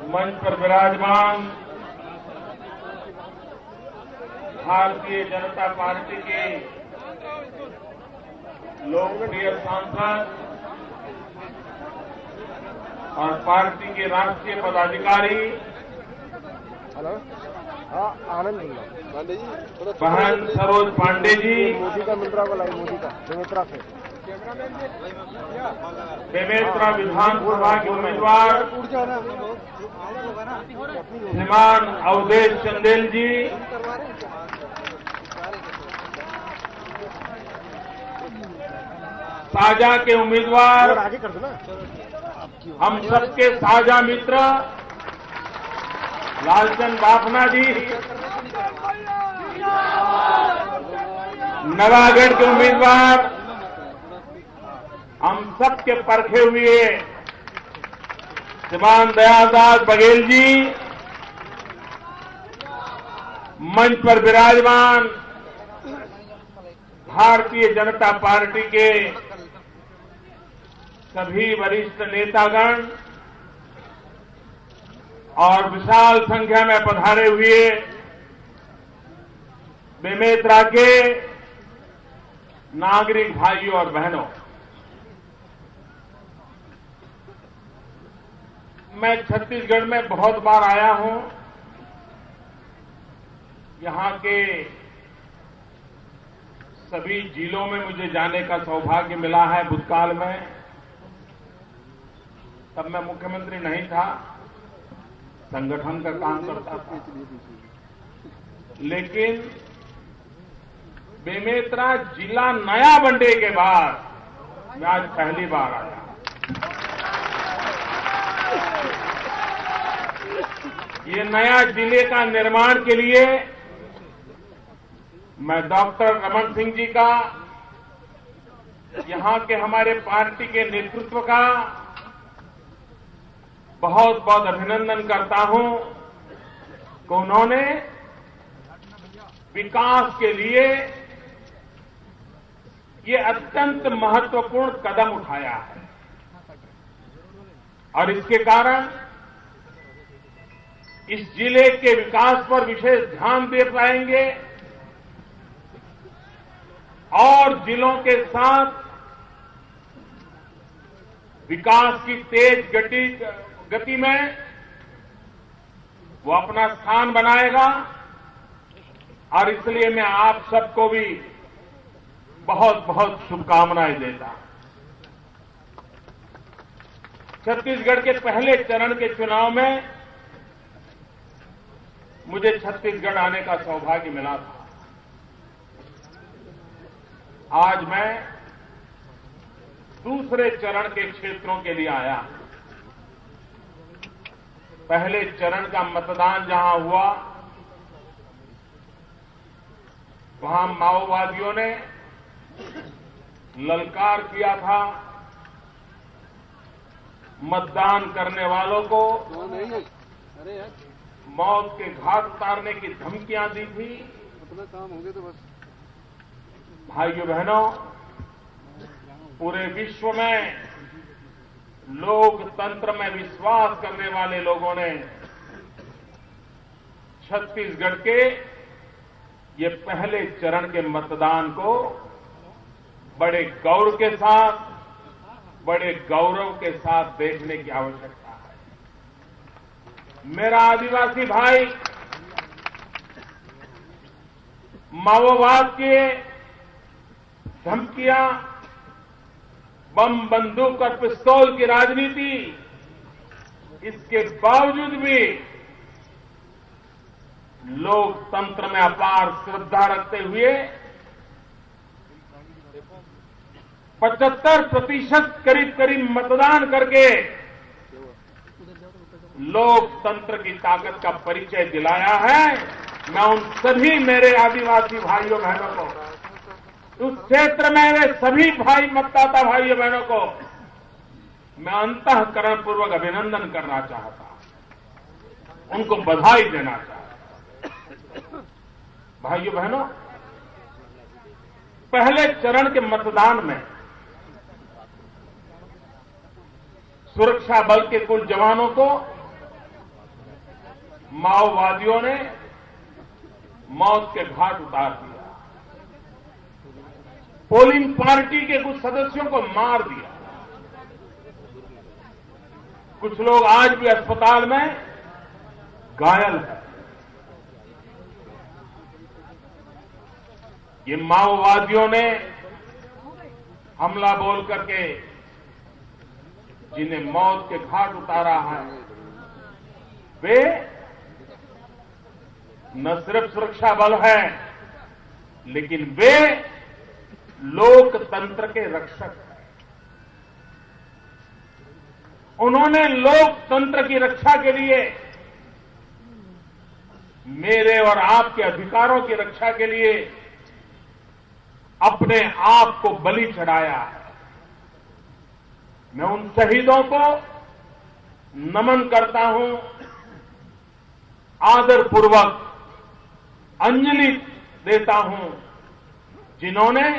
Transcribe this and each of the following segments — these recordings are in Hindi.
मंच पर विराजमान भारतीय जनता पार्टी के लोकप्रिय सांसद और पार्टी के राष्ट्रीय पदाधिकारी हेलो, हाँ आनंद जी, बहन सरोज पांडे जी, मोदी का मिल रहा वाला मोदी का बेमेतरा से बेमेतरा विधानसभा के उम्मीदवार श्रीमान अवधेश चंदेल जी, साझा के उम्मीदवार आगे कर दो ना, हम सबके साझा मित्र लालचंद बाफना जी, नवागढ़ के उम्मीदवार हम सबके परखे हुए श्रीमान दयालदास बघेल जी, मंच पर विराजमान भारतीय जनता पार्टी के सभी वरिष्ठ नेतागण और विशाल संख्या में पधारे हुए बेमेतरा के नागरिक भाइयों और बहनों, मैं छत्तीसगढ़ में बहुत बार आया हूं। यहां के सभी जिलों में मुझे जाने का सौभाग्य मिला है। भूतकाल में तब मैं मुख्यमंत्री नहीं था, संगठन का काम करता था, लेकिन बेमेतरा जिला नया बनने के बाद मैं आज पहली बार आया। ये नया जिले का निर्माण के लिए मैं डॉक्टर रमन सिंह जी का, यहां के हमारे पार्टी के नेतृत्व का बहुत बहुत अभिनंदन करता हूं कि उन्होंने विकास के लिए ये अत्यंत महत्वपूर्ण कदम उठाया है और इसके कारण इस जिले के विकास पर विशेष ध्यान दे पाएंगे और जिलों के साथ विकास की तेज गति में वो अपना स्थान बनाएगा। और इसलिए मैं आप सबको भी बहुत बहुत शुभकामनाएं देता हूं। छत्तीसगढ़ के पहले चरण के चुनाव में मुझे छत्तीसगढ़ आने का सौभाग्य मिला था। आज मैं दूसरे चरण के क्षेत्रों के लिए आया। पहले चरण का मतदान जहां हुआ, वहां माओवादियों ने ललकार किया था, मतदान करने वालों को मौत के घाट उतारने की धमकियां दी थी। अपना काम हो गया तो बस। भाइयों बहनों, पूरे विश्व में लोकतंत्र में विश्वास करने वाले लोगों ने छत्तीसगढ़ के ये पहले चरण के मतदान को बड़े गौरव के साथ देखने की आवश्यकता है। मेरा आदिवासी भाई माओवाद के धमकियां, बम, बंदूक और पिस्तौल की राजनीति, इसके बावजूद भी लोकतंत्र में अपार श्रद्धा रखते हुए 75% करीब मतदान करके लोकतंत्र की ताकत का परिचय दिलाया है। मैं उन सभी मेरे आदिवासी भाइयों बहनों को, उस क्षेत्र में वे सभी भाई मतदाता भाइयों बहनों को मैं अंतःकरणपूर्वक अभिनंदन करना चाहता हूं, उनको बधाई देना चाहता हूं। भाइयों बहनों, पहले चरण के मतदान में सुरक्षा बल के कुल जवानों को माओवादियों ने मौत के घाट उतार दिया, पोलिंग पार्टी के कुछ सदस्यों को मार दिया, कुछ लोग आज भी अस्पताल में घायल हैं। ये माओवादियों ने हमला बोल करके जिन्हें मौत के घाट उतारा है, वे न सिर्फ सुरक्षा बल है, लेकिन वे लोकतंत्र के रक्षक हैं। उन्होंने लोकतंत्र की रक्षा के लिए, मेरे और आपके अधिकारों की रक्षा के लिए अपने आप को बलि चढ़ाया है। मैं उन शहीदों को नमन करता हूं, आदरपूर्वक अंजलि देता हूं, जिन्होंने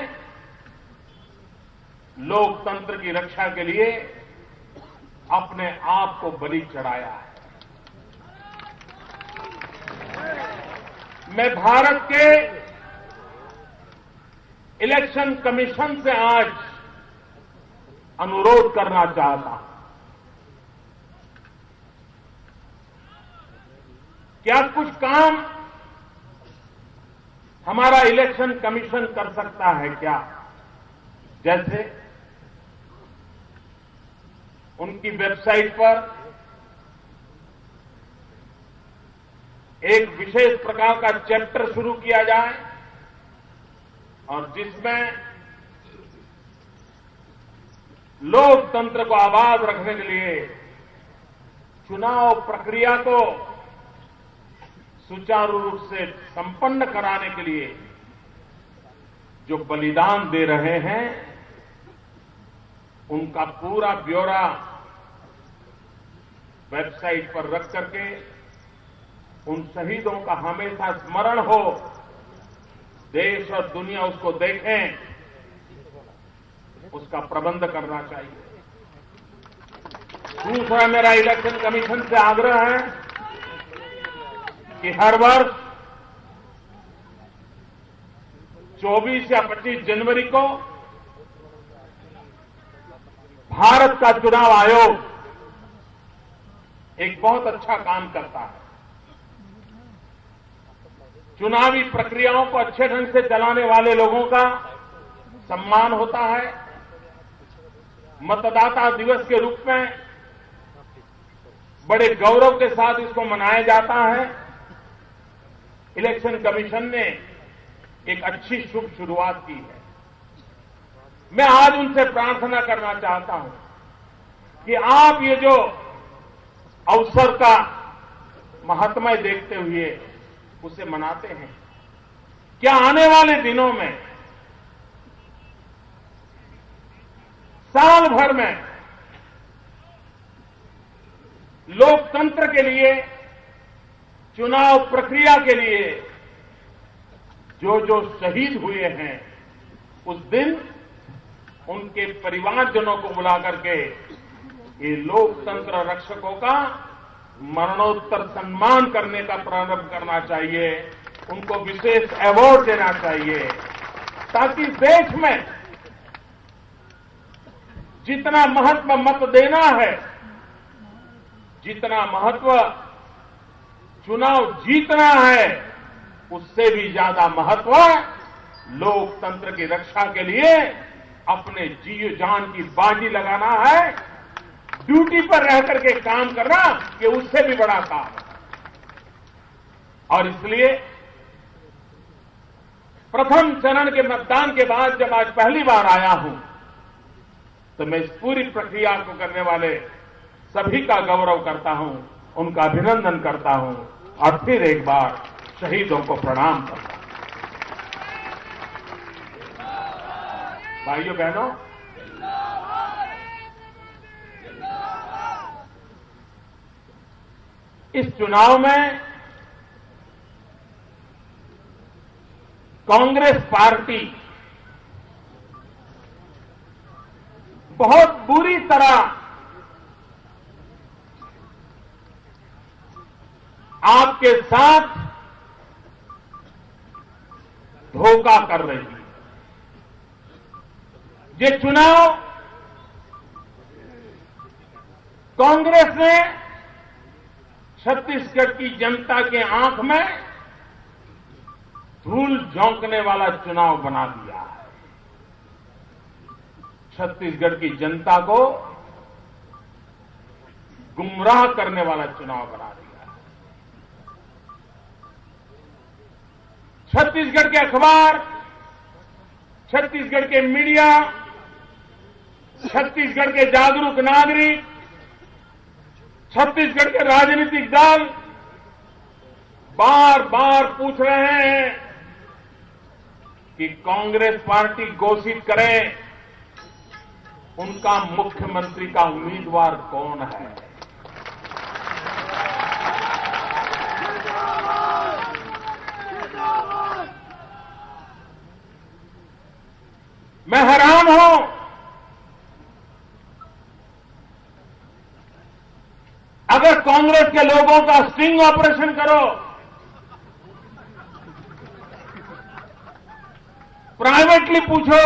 लोकतंत्र की रक्षा के लिए अपने आप को बलि चढ़ाया है। मैं भारत के इलेक्शन कमीशन से आज अनुरोध करना चाहता हूं, क्या कुछ काम हमारा इलेक्शन कमीशन कर सकता है क्या? जैसे उनकी वेबसाइट पर एक विशेष प्रकार का चैप्टर शुरू किया जाए और जिसमें लोकतंत्र को आबाद रखने के लिए चुनाव प्रक्रिया को सुचारू रूप से संपन्न कराने के लिए जो बलिदान दे रहे हैं, उनका पूरा ब्यौरा वेबसाइट पर रख करके उन शहीदों का हमेशा स्मरण हो, देश और दुनिया उसको देखें, उसका प्रबंध करना चाहिए। दूसरा मेरा इलेक्शन कमीशन से आग्रह है कि हर वर्ष 24 या 25 जनवरी को भारत का चुनाव आयोग एक बहुत अच्छा काम करता है। चुनावी प्रक्रियाओं को अच्छे ढंग से चलाने वाले लोगों का सम्मान होता है। मतदाता दिवस के रूप में बड़े गौरव के साथ इसको मनाया जाता है। इलेक्शन कमीशन ने एक अच्छी शुभ शुरुआत की है। मैं आज उनसे प्रार्थना करना चाहता हूं कि आप ये जो अवसर का महात्म्य देखते हुए उसे मनाते हैं, क्या आने वाले दिनों में साल भर में लोकतंत्र के लिए, चुनाव प्रक्रिया के लिए जो जो शहीद हुए हैं, उस दिन उनके परिवारजनों को बुला करके ये लोकतंत्र रक्षकों का मरणोत्तर सम्मान करने का प्रारंभ करना चाहिए। उनको विशेष अवार्ड देना चाहिए ताकि देश में जितना महत्व मत देना है, जितना महत्व चुनाव जीतना है, उससे भी ज्यादा महत्व लोकतंत्र की रक्षा के लिए अपने जी जान की बाजी लगाना है। ड्यूटी पर रह करके काम करना, ये उससे भी बड़ा काम है। और इसलिए प्रथम चरण के मतदान के बाद जब आज पहली बार आया हूं, तो मैं इस पूरी प्रक्रिया को करने वाले सभी का गौरव करता हूं, उनका अभिनंदन करता हूं और फिर एक बार शहीदों को प्रणाम करता हूं। भाइयों बहनों, इस चुनाव में कांग्रेस पार्टी बहुत बुरी तरह आपके साथ धोखा कर रही है। ये चुनाव कांग्रेस ने छत्तीसगढ़ की जनता के आंख में धूल झोंकने वाला चुनाव बना दिया है। छत्तीसगढ़ की जनता को गुमराह करने वाला चुनाव बना दिया है। छत्तीसगढ़ के अखबार, छत्तीसगढ़ के मीडिया, छत्तीसगढ़ के जागरूक नागरिक, छत्तीसगढ़ के राजनीतिक दल बार बार पूछ रहे हैं कि कांग्रेस पार्टी घोषित करे उनका मुख्यमंत्री का उम्मीदवार कौन है। मैं हैरान हूं। अगर कांग्रेस के लोगों का स्टिंग ऑपरेशन करो, प्राइवेटली पूछो,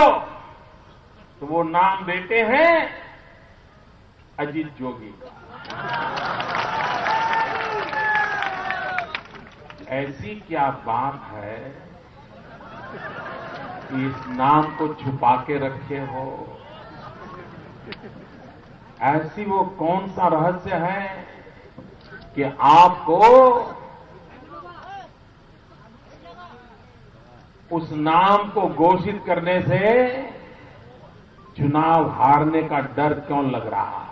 तो वो नाम देते हैं अजीत जोगी का। ऐसी क्या बात है कि इस नाम को छुपा के रखे हो? ऐसी वो कौन सा रहस्य है कि आपको उस नाम को घोषित करने से चुनाव हारने का डर क्यों लग रहा है?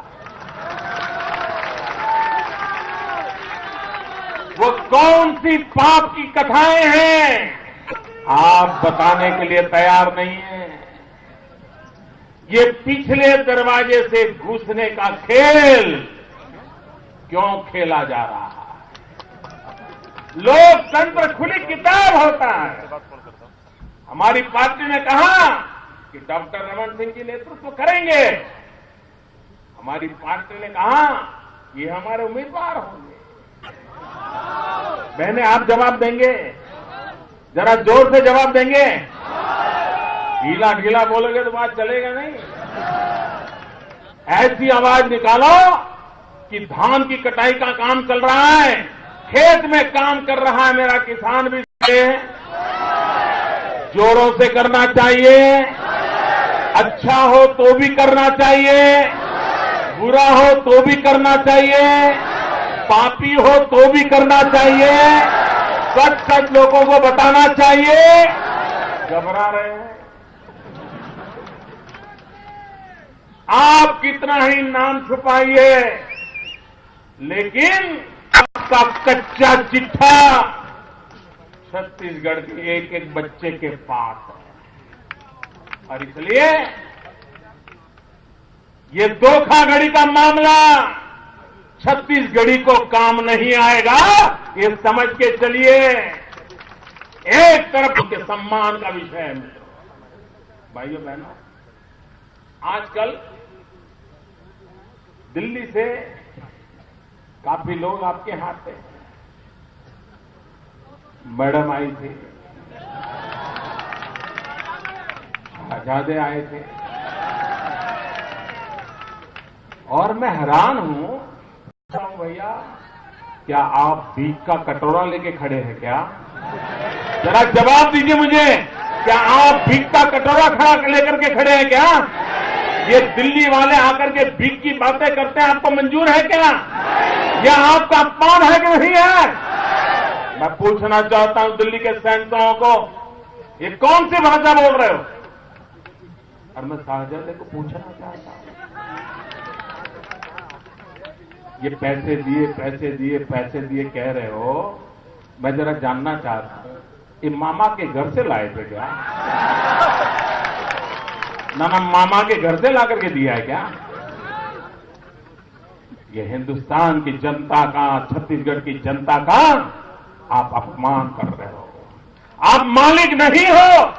वो कौन सी पाप की कथाएं हैं आप बताने के लिए तैयार नहीं है। ये पिछले दरवाजे से घुसने का खेल क्यों खेला जा रहा है? लोकतंत्र खुली किताब होता है। हमारी पार्टी ने कहा कि डॉक्टर रमन सिंह जी नेतृत्व करेंगे। हमारी पार्टी ने कहा ये हमारे उम्मीदवार होंगे। बहने, आप जवाब देंगे? जरा जोर से जवाब देंगे। ढीला ढीला बोलोगे तो बात चलेगा नहीं। ऐसी आवाज निकालो कि धान की कटाई का काम चल रहा है, खेत में काम कर रहा है मेरा किसान भी, जोरों से करना चाहिए। अच्छा हो तो भी करना चाहिए, बुरा हो तो भी करना चाहिए, पापी हो तो भी करना चाहिए, सच सच लोगों को बताना चाहिए। घबरा रहे हैं आप, कितना ही नाम छुपाइए, लेकिन आपका कच्चा चिट्ठा छत्तीसगढ़ के एक एक बच्चे के पास है। और इसलिए ये धोखाधड़ी का मामला छत्तीसगढ़ी को काम नहीं आएगा, ये समझ के चलिए। एक तरफ के सम्मान का विषय है मित्रों, भाइयों बहनों। आजकल दिल्ली से काफी लोग आपके हाथ पे, मैडम आई थी, शहजादे आए थे, और मैं हैरान हूं। भैया, क्या आप भीख का कटोरा लेके खड़े हैं क्या? जरा जवाब दीजिए मुझे, क्या आप भीख का कटोरा खड़ा लेकर के खड़े हैं क्या? ये दिल्ली वाले आकर के भीख की बातें करते हैं, आपको मंजूर है क्या? यह आपका अपमान है कि नहीं है? मैं पूछना चाहता हूं दिल्ली के सैनिकों को, ये कौन सी भाषा बोल रहे हो? और मैं शाहजादे को पूछना चाहता हूं, ये पैसे दिए पैसे दिए पैसे दिए कह रहे हो, मैं जरा जानना चाहता हूं, ये मामा के घर से लाए थे क्या? ना मामा के घर से ला करके दिया है क्या? ये हिंदुस्तान की जनता का, छत्तीसगढ़ की जनता का आप अपमान कर रहे हो। आप मालिक नहीं हो।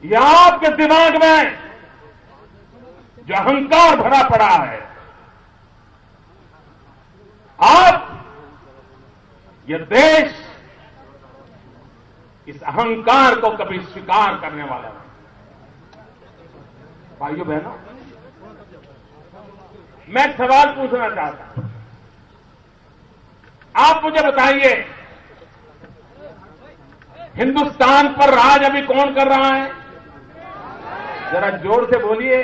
यह आपके दिमाग में जो अहंकार भरा पड़ा है, आप यह देश इस अहंकार को कभी स्वीकार करने वाला नहीं। भाइयों बहनों, मैं एक सवाल पूछना चाहता हूं। आप मुझे बताइए, हिंदुस्तान पर राज अभी कौन कर रहा है? जरा जोर से बोलिए।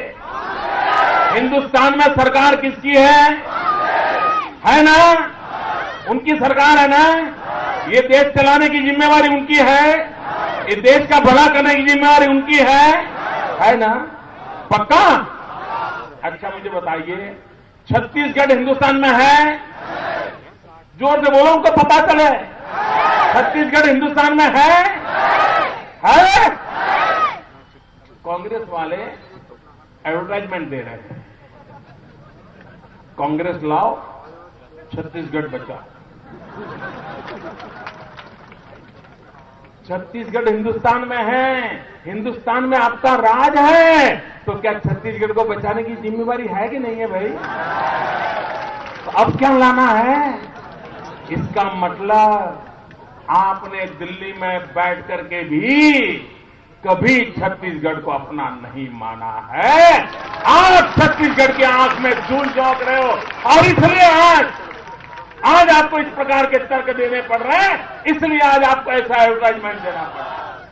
हिंदुस्तान में सरकार किसकी है ना? उनकी सरकार है ना? ये देश चलाने की जिम्मेवारी उनकी है, ये देश का भला करने की जिम्मेवारी उनकी है ना? पक्का? अच्छा मुझे बताइए, छत्तीसगढ़ हिंदुस्तान में है? जोर से बोलो, उनको पता चले। छत्तीसगढ़ हिंदुस्तान में है? कांग्रेस वाले एडवर्टाइजमेंट दे रहे हैं, कांग्रेस लाओ, छत्तीसगढ़ बचाओ। छत्तीसगढ़ हिंदुस्तान में है, हिंदुस्तान में आपका राज है, तो क्या छत्तीसगढ़ को बचाने की जिम्मेवारी है कि नहीं है भाई? तो अब क्या लाना है? इसका मतलब आपने दिल्ली में बैठ करके भी कभी छत्तीसगढ़ को अपना नहीं माना है। आप छत्तीसगढ़ की आंख में धूल झोंक रहे हो, और इसलिए आज आपको इस प्रकार के तर्क देने पड़ रहे हैं, इसलिए आज आपको ऐसा एडवर्टाइजमेंट देना पड़ रहा है।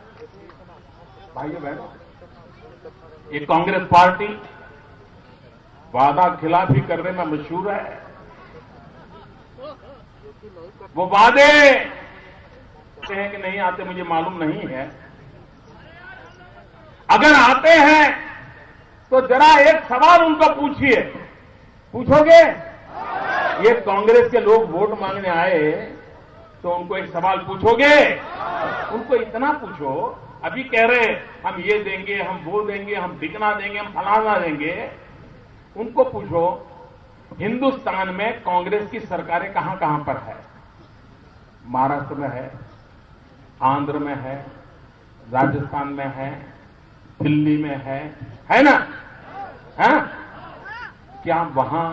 भाइयों बहनों, ये कांग्रेस पार्टी वादा खिलाफी करने में मशहूर है। वो वादे आते हैं कि नहीं आते मुझे मालूम नहीं है। अगर आते हैं तो जरा एक सवाल उनको पूछिए। पूछोगे? ये कांग्रेस के लोग वोट मांगने आए तो उनको एक सवाल पूछोगे? उनको इतना पूछो, अभी कह रहे हम ये देंगे, हम वो देंगे, हम ठिकाना देंगे, हम फलाना देंगे। उनको पूछो, हिंदुस्तान में कांग्रेस की सरकारें कहां कहां पर है? महाराष्ट्र में है, आंध्र में है, राजस्थान में है, दिल्ली में है ना? है? क्या वहां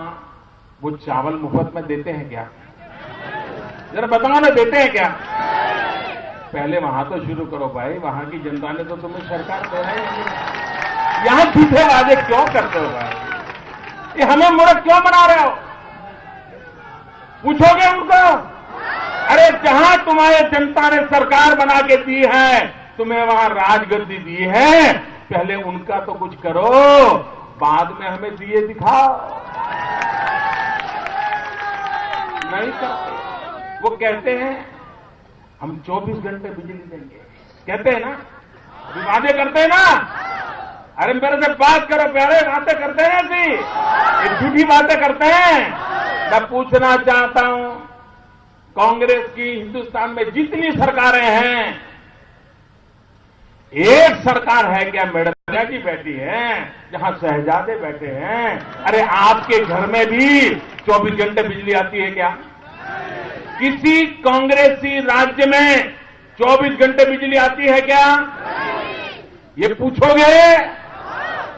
वो चावल मुफ्त में देते हैं क्या? जरा बताओ ना, देते हैं क्या? पहले वहां तो शुरू करो भाई, वहां की जनता ने तो तुम्हें सरकार दे रही है। यहां झूठे वादे क्यों करते हो भाई? ये हमें मूर्ख क्यों बना रहे हो? पूछोगे उनको? अरे जहां तुम्हारे जनता ने सरकार बना के दी है, तुम्हें वहां राजगद्दी दी है, पहले उनका तो कुछ करो, बाद में हमें दिए दिखाओ। नहीं करते। वो कहते हैं हम 24 घंटे बिजली देंगे, कहते हैं ना, अभी वादे करते हैं ना। अरे मेरे से बात करो, प्यारे, बातें करते हैं ऐसी, ये झूठी बातें करते हैं। मैं पूछना चाहता हूं, कांग्रेस की हिंदुस्तान में जितनी सरकारें हैं, एक सरकार है क्या मैडम जी बैठी हैं, जहां शहजादे बैठे हैं? अरे आपके घर में भी 24 घंटे बिजली आती है क्या? किसी कांग्रेसी राज्य में 24 घंटे बिजली आती है क्या? ये पूछोगे?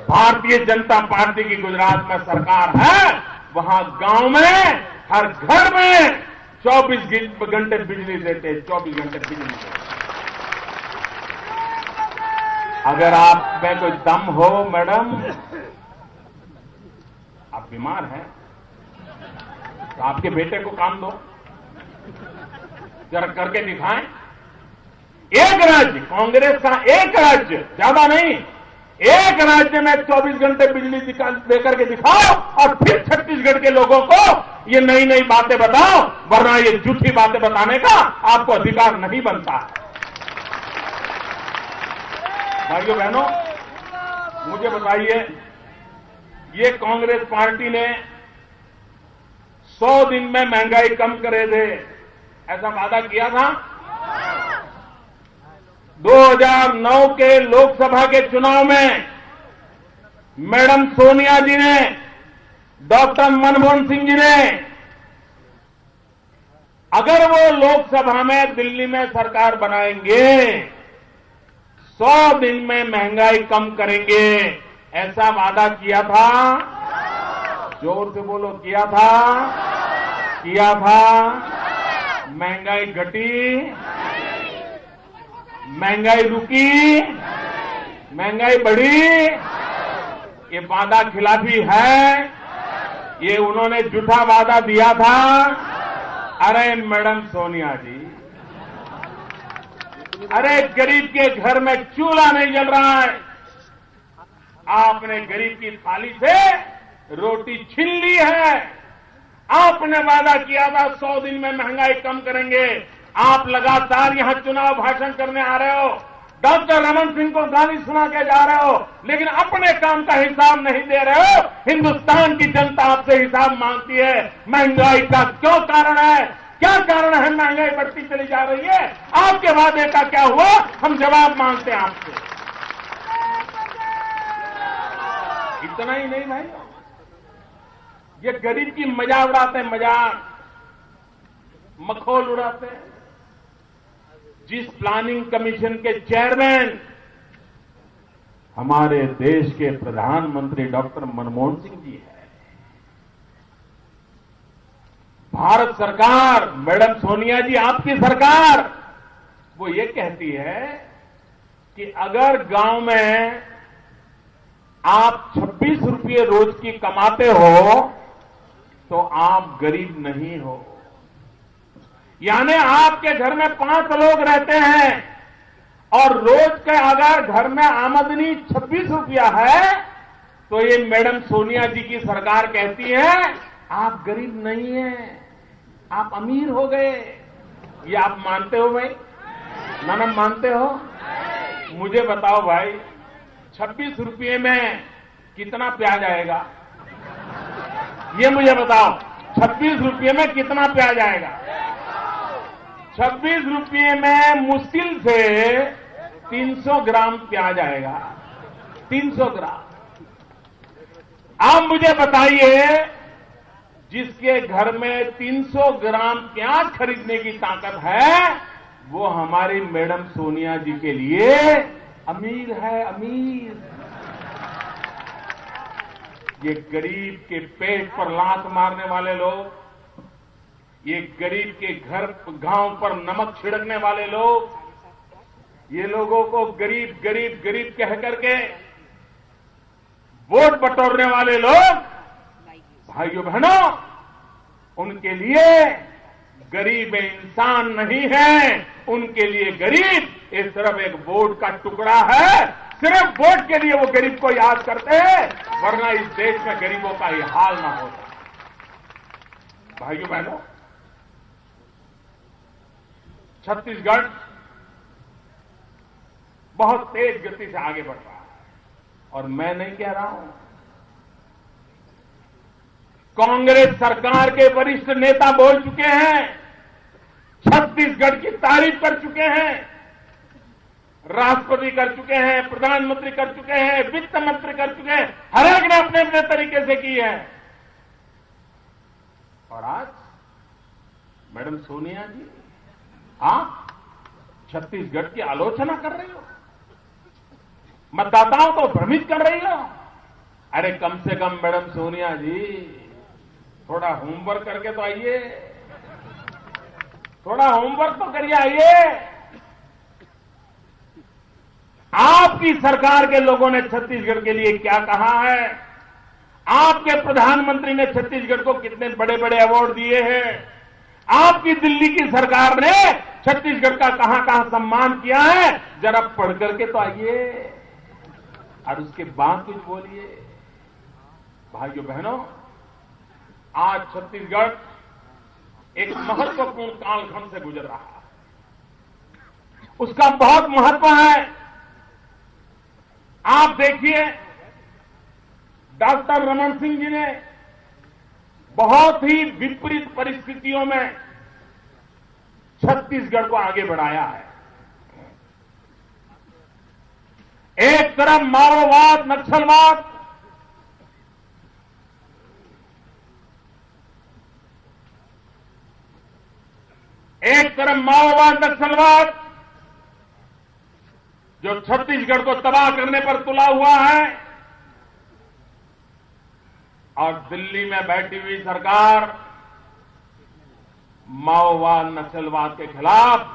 भारतीय जनता पार्टी की गुजरात में सरकार है, वहां गांव में हर घर में 24 घंटे बिजली देते, 24 घंटे बिजली देते। अगर आप में कोई दम हो मैडम, आप बीमार हैं, तो आपके बेटे को काम दो, जरा करके दिखाएं। एक राज्य, कांग्रेस का एक राज्य, ज्यादा नहीं, एक राज्य में 24 घंटे बिजली देकर के दिखाओ, और फिर छत्तीसगढ़ के लोगों को ये नई नई बातें बताओ, वरना ये झूठी बातें बताने का आपको अधिकार नहीं बनता है। भाइयों बहनों, मुझे बताइए, ये कांग्रेस पार्टी ने 100 दिन में महंगाई कम करे थे, ऐसा वादा किया था। 2009 के लोकसभा के चुनाव में मैडम सोनिया जी ने, डॉक्टर मनमोहन सिंह जी ने, अगर वो लोकसभा में दिल्ली में सरकार बनाएंगे, 100 दिन में महंगाई कम करेंगे, ऐसा वादा किया था। जोर से बोलो, किया था? किया था? महंगाई घटी, महंगाई रुकी, महंगाई बढ़ी, ये वादा खिलाफी है। ये उन्होंने झूठा वादा दिया था। अरे मैडम सोनिया जी, अरे गरीब के घर में चूल्हा नहीं जल रहा है, आपने गरीब की थाली से रोटी छीन ली है। आपने वादा किया था 100 दिन में महंगाई कम करेंगे। आप लगातार यहां चुनाव भाषण करने आ रहे हो, डॉक्टर रमन सिंह को गाली सुना के जा रहे हो, लेकिन अपने काम का हिसाब नहीं दे रहे हो। हिंदुस्तान की जनता आपसे हिसाब मांगती है। महंगाई का क्यों कारण है? क्या कारण है महंगाई बढ़ती चली जा रही है? आपके वादे का क्या हुआ? हम जवाब मांगते हैं आपसे। इतना ही नहीं भाई, ये गरीब की मजाक उड़ाते हैं, मजाक, मखौल उड़ाते हैं। जिस प्लानिंग कमीशन के चेयरमैन हमारे देश के प्रधानमंत्री डॉक्टर मनमोहन सिंह जी है, भारत सरकार, मैडम सोनिया जी आपकी सरकार, वो ये कहती है कि अगर गांव में आप 26 रुपये रोज की कमाते हो तो आप गरीब नहीं हो। यानी आपके घर में 5 लोग रहते हैं और रोज के अगर घर में आमदनी 26 रुपया है तो ये मैडम सोनिया जी की सरकार कहती है आप गरीब नहीं हैं, आप अमीर हो गए। ये आप मानते हो भाई? ना मानते हो? मुझे बताओ भाई, 26 रुपये में कितना प्याज आएगा? ये मुझे बताओ, 26 रुपये में कितना प्याज आएगा? 26 रुपये में मुश्किल से 300 ग्राम प्याज आएगा। 300 ग्राम। आप मुझे बताइए, जिसके घर में 300 ग्राम प्याज खरीदने की ताकत है, वो हमारी मैडम सोनिया जी के लिए अमीर है, अमीर। ये गरीब के पेट पर लात मारने वाले लोग, ये गरीब के घर गांव पर नमक छिड़कने वाले लोग, ये लोगों को गरीब गरीब गरीब कह करके वोट बटोरने वाले लोग, भाइयों बहनों, उनके लिए गरीब इंसान नहीं है। उनके लिए गरीब ये सिर्फ एक वोट का टुकड़ा है। सिर्फ वोट के लिए वो गरीब को याद करते हैं, वरना इस देश में गरीबों का ये हाल ना होता। भाइयों बहनों, छत्तीसगढ़ बहुत तेज गति से आगे बढ़ रहा है और मैं नहीं कह रहा हूं। कांग्रेस सरकार के वरिष्ठ नेता बोल चुके हैं, छत्तीसगढ़ की तारीफ कर चुके हैं, राष्ट्रपति कर चुके हैं, प्रधानमंत्री कर चुके हैं, वित्त मंत्री कर चुके हैं, हर एक ने अपने अपने तरीके से की है। और आज मैडम सोनिया जी आप छत्तीसगढ़ की आलोचना कर रही हो, मतदाताओं को भ्रमित कर रही हो। अरे कम से कम मैडम सोनिया जी थोड़ा होमवर्क करके तो आइए, थोड़ा होमवर्क तो करिए, आइए। आपकी सरकार के लोगों ने छत्तीसगढ़ के लिए क्या कहा है? आपके प्रधानमंत्री ने छत्तीसगढ़ को कितने बड़े बड़े अवार्ड दिए हैं? आपकी दिल्ली की सरकार ने छत्तीसगढ़ का कहां कहां सम्मान किया है? जरा पढ़ करके तो आइए और उसके बाद कुछ बोलिए। भाइयों बहनों, आज छत्तीसगढ़ एक महत्वपूर्ण कालखंड से गुजर रहा है। उसका बहुत महत्व है। आप देखिए, डॉक्टर रमन सिंह जी ने बहुत ही विपरीत परिस्थितियों में छत्तीसगढ़ को आगे बढ़ाया है। एक तरफ माओवाद, नक्सलवाद, एक तरफ माओवाद, नक्सलवाद जो छत्तीसगढ़ को तबाह करने पर तुला हुआ है, और दिल्ली में बैठी हुई सरकार माओवाद नक्सलवाद के खिलाफ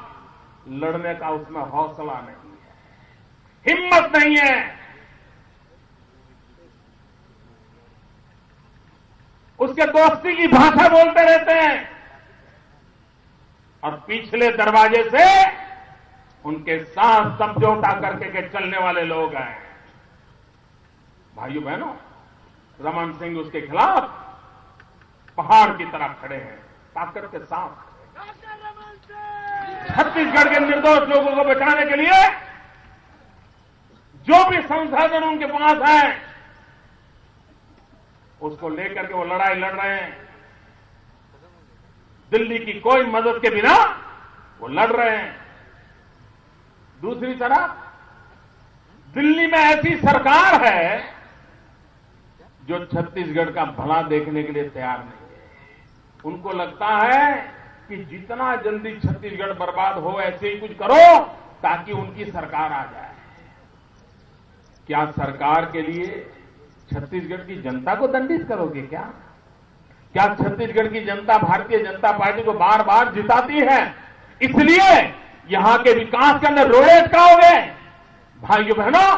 लड़ने का उसमें हौसला नहीं है, हिम्मत नहीं है। उसके दोस्ती की भाषा बोलते रहते हैं और पिछले दरवाजे से उनके साथ समझौता करके के चलने वाले लोग हैं। भाइयों बहनों, रमन सिंह उसके खिलाफ पहाड़ की तरह खड़े हैं, ताकत के साथ। छत्तीसगढ़ के निर्दोष लोगों को बचाने के लिए जो भी संसाधन उनके पास है उसको लेकर के वो लड़ाई लड़ रहे हैं। दिल्ली की कोई मदद के बिना वो लड़ रहे हैं। दूसरी तरफ दिल्ली में ऐसी सरकार है जो छत्तीसगढ़ का भला देखने के लिए तैयार नहीं है। उनको लगता है कि जितना जल्दी छत्तीसगढ़ बर्बाद हो ऐसे ही कुछ करो ताकि उनकी सरकार आ जाए। क्या सरकार के लिए छत्तीसगढ़ की जनता को दंडित करोगे क्या? क्या छत्तीसगढ़ की जनता भारतीय जनता पार्टी को बार बार जिताती है इसलिए यहां के विकास के अंदर रोड़े अटकाओगे? भाइयों बहनों,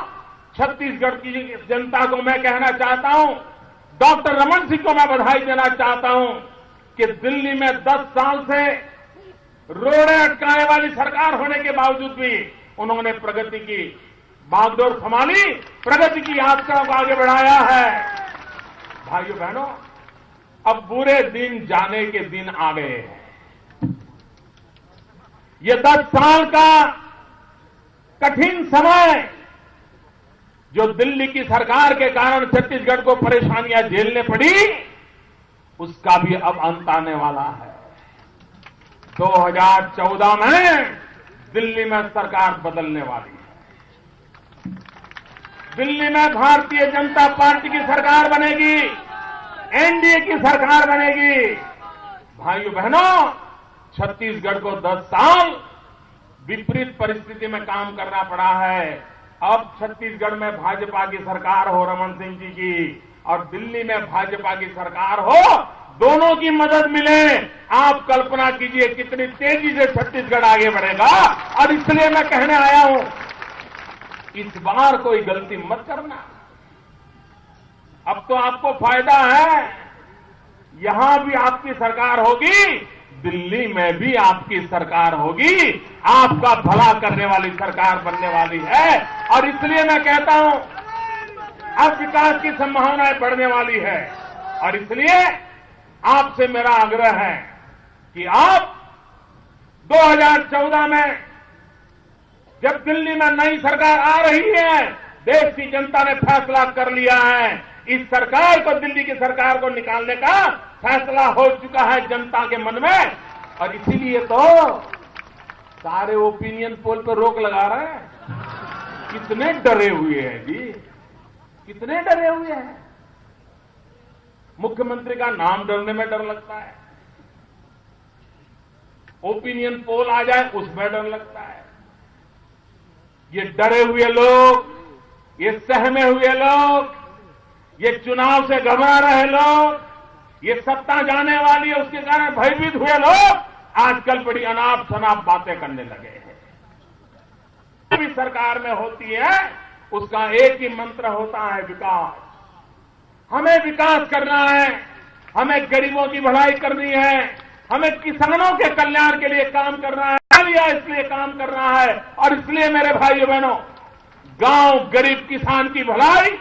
छत्तीसगढ़ की जनता को मैं कहना चाहता हूं, डॉक्टर रमन सिंह को मैं बधाई देना चाहता हूं कि दिल्ली में 10 साल से रोड़े अटकाने वाली सरकार होने के बावजूद भी उन्होंने प्रगति की बागडोर संभाली, प्रगति की यात्रा को आगे बढ़ाया है। भाइयों बहनों, अब बुरे दिन जाने के दिन आ गए हैं। ये 10 साल का कठिन समय जो दिल्ली की सरकार के कारण छत्तीसगढ़ को परेशानियां झेलने पड़ी, उसका भी अब अंत आने वाला है। 2014 में दिल्ली में सरकार बदलने वाली है। दिल्ली में भारतीय जनता पार्टी की सरकार बनेगी, एनडीए की सरकार बनेगी। भाइयों बहनों, छत्तीसगढ़ को 10 साल विपरीत परिस्थिति में काम करना पड़ा है। अब छत्तीसगढ़ में भाजपा की सरकार हो रमन सिंह जी की और दिल्ली में भाजपा की सरकार हो, दोनों की मदद मिले। आप कल्पना कीजिए कितनी तेजी से छत्तीसगढ़ आगे बढ़ेगा। और इसलिए मैं कहने आया हूं, इस बार कोई गलती मत करना। अब तो आपको फायदा है, यहां भी आपकी सरकार होगी, दिल्ली में भी आपकी सरकार होगी, आपका भला करने वाली सरकार बनने वाली है। और इसलिए मैं कहता हूं, अब विकास की संभावनाएं बढ़ने वाली है। और इसलिए आपसे मेरा आग्रह है कि आप 2014 में जब दिल्ली में नई सरकार आ रही है, देश की जनता ने फैसला कर लिया है, इस सरकार को, दिल्ली की सरकार को निकालने का फैसला हो चुका है जनता के मन में। और इसीलिए तो सारे ओपिनियन पोल पर रोक लगा रहे हैं। कितने डरे हुए हैं जी, कितने डरे हुए हैं। मुख्यमंत्री का नाम डरने में डर लगता है, ओपिनियन पोल आ जाए उसमें डर लगता है। ये डरे हुए लोग, ये सहमे हुए लोग, ये चुनाव से घबरा रहे लोग, ये सत्ता जाने वाली है उसके कारण भयभीत हुए लोग आजकल बड़ी अनाप शनाप बातें करने लगे हैं। भी सरकार में होती है उसका एक ही मंत्र होता है, विकास। हमें विकास करना है, हमें गरीबों की भलाई करनी है, हमें किसानों के कल्याण के लिए काम करना है, इसलिए काम कर रहा है। और इसलिए मेरे भाइयों बहनों, गांव गरीब किसान की भलाई